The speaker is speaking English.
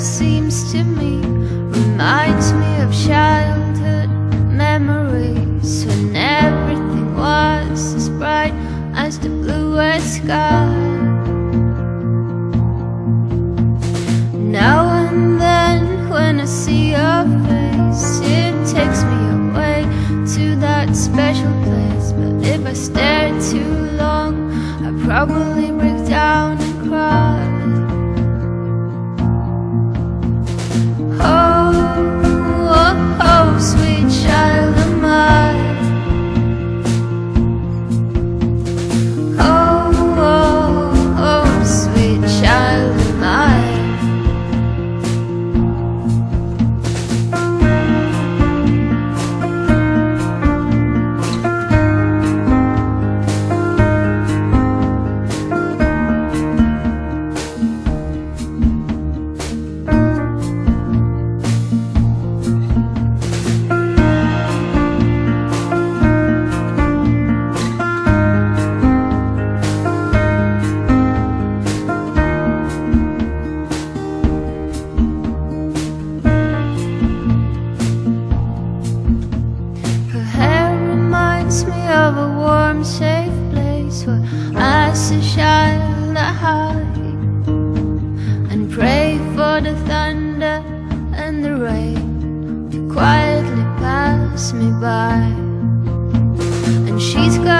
seems to me reminds me of childhood memories, when everything was as bright as the bluest sky. Now and then when I see your face, it takes me away to that special place. But if I stare too long, I probably break down and cry. Oh, sweet child of mine. Oh, sweet child of mine. Me of a warm, safe place where as a child I hide and pray for the thunder and the rain to quietly pass me by. And she's got